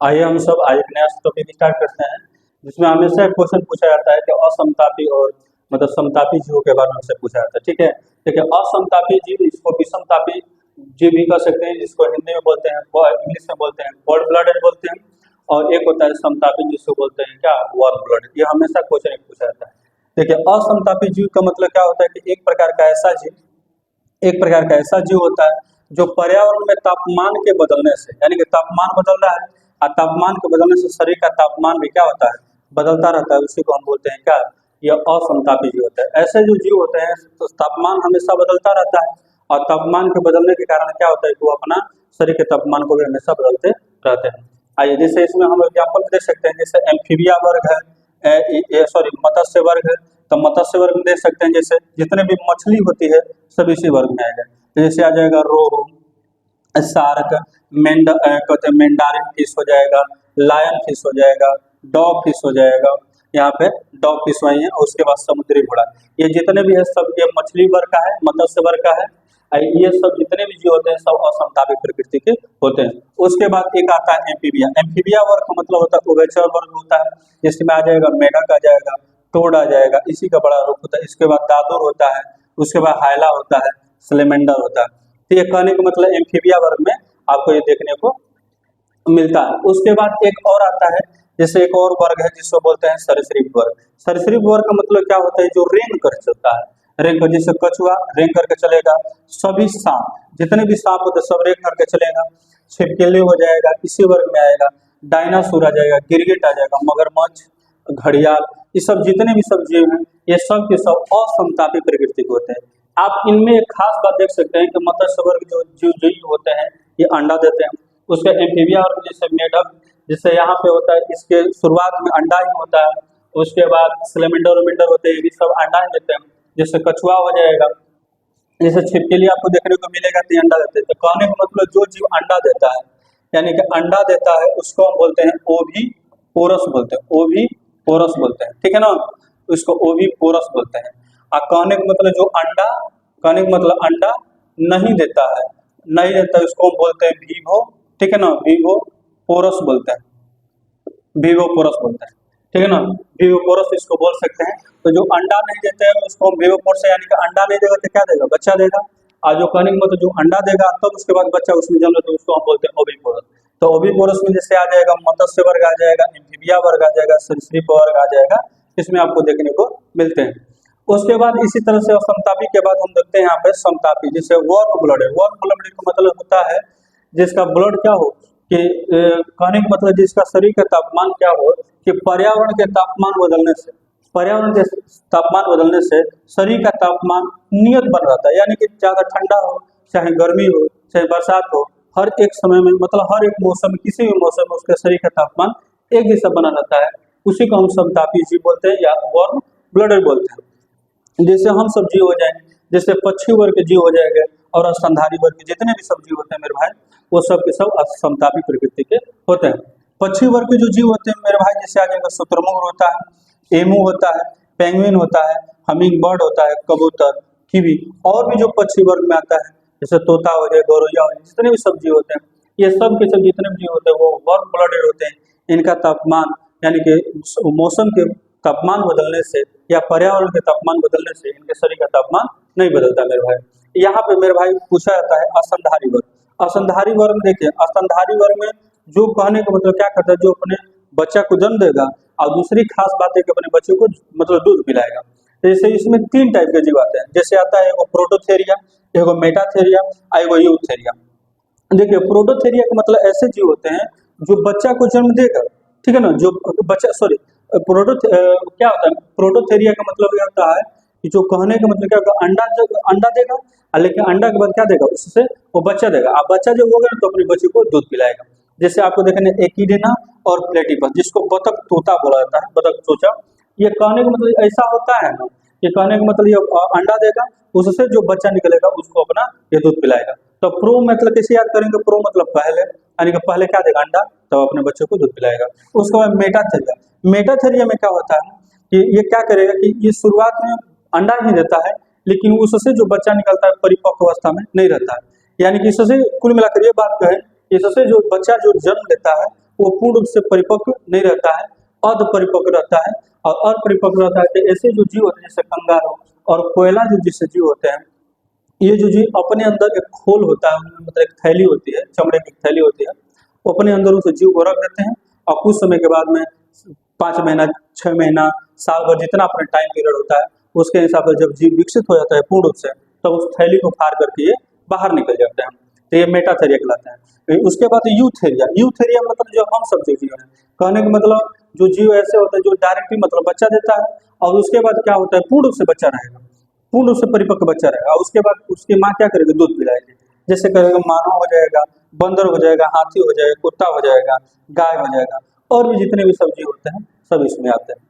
आइए हम सब आज एक नया टॉपिक स्टार्ट करते हैं, जिसमें हमेशा एक क्वेश्चन पूछा जाता है कि असमतापी और मतलब समतापी जीवों के बारे में हमसे पूछा जाता है। ठीक है, देखिए असमतापी जीव इसको विषमतापी जीव भी कह सकते हैं, जिसको हिंदी में बोलते हैं, इंग्लिश में बोलते हैं कोल्ड ब्लडेड बोलते हैं, और एक होता है समतापी जिसको बोलते हैं क्या, वार्म ब्लडेड। ये हमेशा क्वेश्चन एक पूछा जाता है। देखिए असमतापी जीव का मतलब क्या होता है कि एक प्रकार का ऐसा जीव होता है जो पर्यावरण में तापमान के बदलने से, यानी कि तापमान बदल रहा है और तापमान के बदलने से शरीर का तापमान भी क्या होता है, बदलता रहता है। उसी को हम बोलते हैं क्या, यह असमतापी जीव होता है। ऐसे जो जीव होते हैं तो तापमान हमेशा बदलता रहता है, और तापमान के बदलने के कारण क्या होता है कि वो अपना शरीर के तापमान को भी हमेशा बदलते रहते हैं। आइए जैसे इसमें हम एग्जाम्पल देख सकते हैं, जैसे एम्फीबिया वर्ग है, सॉरी मत्स्य वर्ग है, तो मत्स्य वर्ग में देख सकते हैं जैसे जितने भी मछली होती है सब इसी वर्ग में आएगा। तो जैसे आ जाएगा रोहू, शार्क, कहते हैं मेंडारिन फिश हो जाएगा, लायन फिश हो जाएगा, डॉग फिश हो जाएगा। यहाँ पे डॉग फिश वही है, और उसके बाद समुद्री घोड़ा। ये जितने भी है सब ये मछली वर्ग का है, मत्स्य वर्ग का है। ये सब जितने भी जीव होते हैं सब असमतापी प्रकृति के होते हैं। उसके बाद एक आता है एम्फीबिया। एम्फीबिया वर्ग का मतलब होता है उभयचर वर्ग होता है, जिसमें आ जाएगा मेढक आ जाएगा, टोड आ जाएगा, इसी का बड़ा रूप होता है। इसके बाद दादुर होता है, उसके बाद हायला होता है, स्लेमेंडर होता है। तो ये कहने का मतलब एम्फीबिया वर्ग में आपको ये देखने को मिलता है। उसके बाद एक और आता है, जैसे एक और वर्ग है जिसको बोलते हैं सरीसृप वर्ग। सरीसृप वर्ग का मतलब क्या होता है, जो रेंग कर चलता है, रेंग कर, जैसे कछुआ रेंग करके चलेगा, सभी सांप जितने भी सांप होते हैं सब रेंग करके चलेगा। छिपकली हो जाएगा, इसी वर्ग में आएगा। डायनासोर आ जाएगा, गिरगिट आ जाएगा, मगरमच्छ, घड़ियाल, ये सब जितने भी सब जीव हैं ये सब के सब असमतापी प्रकृति के होते हैं। आप इनमें एक खास बात देख सकते हैं कि मत्स्य वर्ग जो जीव होते हैं ये अंडा देते हैं। उसके एम्फीबिया और जैसे मेढक, जैसे यहाँ पे होता है, इसके शुरुआत में अंडा ही होता है। उसके बाद स्लेमेंडर होते हैं, ये भी सब अंडा ही देते हैं। जैसे कछुआ हो जाएगा, जैसे छिपकली आपको देखने को मिलेगा तो अंडा देते हैं। तो कहने का मतलब जो जीव अंडा देता है, यानी कि अंडा देता है, उसको हम बोलते हैं ओवी पोरस बोलते हैं, ओवी पोरस बोलते हैं। ठीक है ना, उसको ओवी पोरस बोलते हैं। और कहने का मतलब जो अंडा, कहने का मतलब अंडा नहीं देता है, नहीं देता है, उसको हम बोलते हैं वीवो। ठीक है ना, वीवो पोरस बोलते हैं, वीवो पोरस बोलते हैं। ठीक है ना, वीवो पोरस इसको बोल सकते हैं। तो जो अंडा नहीं देते हैं उसको हम वीवो पोरस, यानी कि अंडा नहीं देगा तो क्या देगा, बच्चा देगा। और जो कहने का मतलब जो अंडा देगा तब उसके बाद बच्चा उसमें जन्म लेता है, उसको हम बोलते हैं ओवी पोरस। तो ओवी पोरस में जैसे आ जाएगा मत्स्य वर्ग आ जाएगा, एम्फीबिया वर्ग आ जाएगा, सरीसृप वर्ग आ जाएगा, इसमें आपको देखने को मिलते हैं। उसके बाद इसी तरह से समतापी के बाद हम देखते हैं यहाँ पे समतापी, जैसे वार्म ब्लडेड। वार्म ब्लडेड का मतलब होता है जिसका ब्लड क्या हो कि कहने का मतलब जिसका शरीर का तापमान क्या हो कि पर्यावरण के तापमान बदलने से, पर्यावरण के तापमान बदलने से शरीर का तापमान नियत बन रहता है। यानी कि ज्यादा ठंडा हो, चाहे गर्मी हो, चाहे बरसात हो, हर एक समय में मतलब हर एक मौसम में, किसी भी मौसम में उसके शरीर का तापमान एक जैसा बना रहता है। उसी को हम समतापी जीव बोलते हैं या वार्म ब्लडेड बोलते हैं। जैसे हम सब जीव हो जाएंगे, जैसे पक्षी वर्ग के जीव हो जाएंगे, और स्तनधारी वर्ग के जितने भी सब जीव होते हैं मेरे भाई, वो सब के सब समतापी प्रकृति के होते हैं। पक्षी वर्ग के जो जीव होते हैं मेरे भाई, जैसे आ जाएगा शुतुरमुर्ग होता है, एमू होता है, पेंगुइन होता है, हमिंग बर्ड होता है, कबूतर, कीवी, और भी जो पक्षी वर्ग में आता है जैसे तोता हो जाए, गौरैया हो जाए, जितने भी सब जीव होते हैं ये सब के सब जितने भी जीव होते हैं वो वार्म ब्लडेड होते हैं। इनका तापमान यानी कि मौसम के तापमान बदलने से या पर्यावरण के तापमान बदलने से इनके शरीर का तापमान नहीं बदलता मेरे भाई। यहाँ पे मेरे भाई पूछा जाता है असंधारी वर्ग। असंधारी वर्ग में देखिए, असंधारी वर्ग में जो कहने का मतलब क्या करता है, जो अपने बच्चा को जन्म देगा और दूसरी खास बात है कि अपने बच्चे को मतलब दूध पिलाएगा। जैसे इसमें तीन टाइप के जीव आते हैं, जैसे आता है एगो प्रोटोथेरिया, एगो मेटाथेरिया, एगो यूथेरिया। देखिए प्रोटोथेरिया का मतलब ऐसे जीव होते हैं जो बच्चा को जन्म देगा। ठीक है ना, जो बच्चा क्या होता है, प्रोटोथेरिया का मतलब ये होता है कि जो कहने का मतलब क्या होगा, अंडा देगा, लेकिन अंडा के बाद क्या देगा, उससे वो बच्चा देगा। अब बच्चा जब होगा तो अपने बच्चे को दूध पिलाएगा। जैसे आपको देखने एकिडेना और प्लेटिपस, जिसको बतख तोता बोला जाता है, बतख चोचा। ये कहने का मतलब ऐसा होता है ना, ये कहने का मतलब ये अंडा देगा, उससे जो बच्चा निकलेगा उसको अपना ये दूध पिलाएगा। तो प्रो मतलब कैसे याद करेंगे, प्रो मतलब पहले, यानी कि पहले क्या देगा, अंडा, तो अपने बच्चे को दूध पिलाएगा। उसके बाद मेटाथेरिया। मेटाथेरिया में क्या होता है कि ये क्या करेगा कि ये शुरुआत में अंडा ही देता है, लेकिन उससे जो बच्चा निकलता है परिपक्व अवस्था में नहीं रहता है। यानी कि इससे कुल मिलाकर ये बात कहें, इससे जो बच्चा जो जन्म लेता है वो पूर्ण रूप से परिपक्व नहीं रहता है, अर्ध परिपक्व रहता है। और अर्ध परिपक्व रहता है तो ऐसे जो जीव होते हैं जैसे कंगारू और कोयला जो जैसे जीव होते हैं, ये जो जीव अपने अंदर एक खोल होता है, उनमें मतलब एक थैली होती है, चमड़े की थैली होती है, वो अपने अंदर उस जीव को रख देते हैं और कुछ समय के बाद में 5 महीना 6 महीना साल भर जितना अपना टाइम पीरियड होता है उसके हिसाब से जब जीव विकसित हो जाता है पूर्ण रूप से, तब उस थैली को फाड़ करके ये बाहर निकल जाते हैं। तो ये मेटाथेरिया कहलाता है। उसके बाद यूथेरिया, यूथेरिया मतलब जो हम सब जो जीव हैं, कहने का मतलब जो जीव ऐसे होते हैं जो डायरेक्टली मतलब बच्चा देता है और उसके बाद क्या होता है पूर्ण रूप से बच्चा रहेगा, पूर्ण रूप से परिपक्व बच्चा रहेगा और उसके बाद उसकी माँ क्या करेगी, दूध पिलाएगी। जैसे करेगा मानव हो जाएगा, बंदर हो जाएगा, हाथी हो जाएगा, कुत्ता हो जाएगा, गाय हो जाएगा, और भी जितने भी सब्जी होते हैं सब इसमें आते हैं।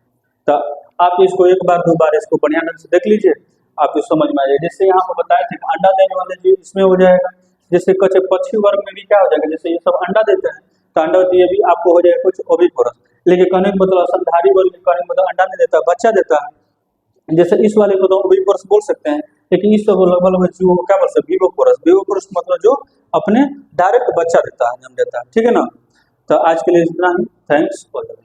तो आप इसको एक बार 2 बार इसको बढ़िया ढंग से देख लीजिए, आपको समझ में आ जाएगा। जैसे यहाँ पर बताए थे अंडा देने वाले जीव इसमें हो जाएगा। जैसे कुछ पक्षी वर्ग में भी क्या हो जाएगा, जैसे ये सब अंडा देते हैं तो अंडा ये भी आपको हो जाएगा कुछ ओविपोरस। लेकिन कहने का मतलब स्तनधारी वर्ग में कहने का मतलब अंडा नहीं देता, बच्चा देता है। जैसे इस वाले को तो ओविपोरस बोल सकते हैं, लेकिन इस लगभग जीव को क्या बोल सकते हैं, विवोपोरस। विवोपोरस मतलब जो अपने डायरेक्ट बच्चा देता है, जन्म देता है। ठीक है ना। तो आज के लिए इतना ही। Thanks for the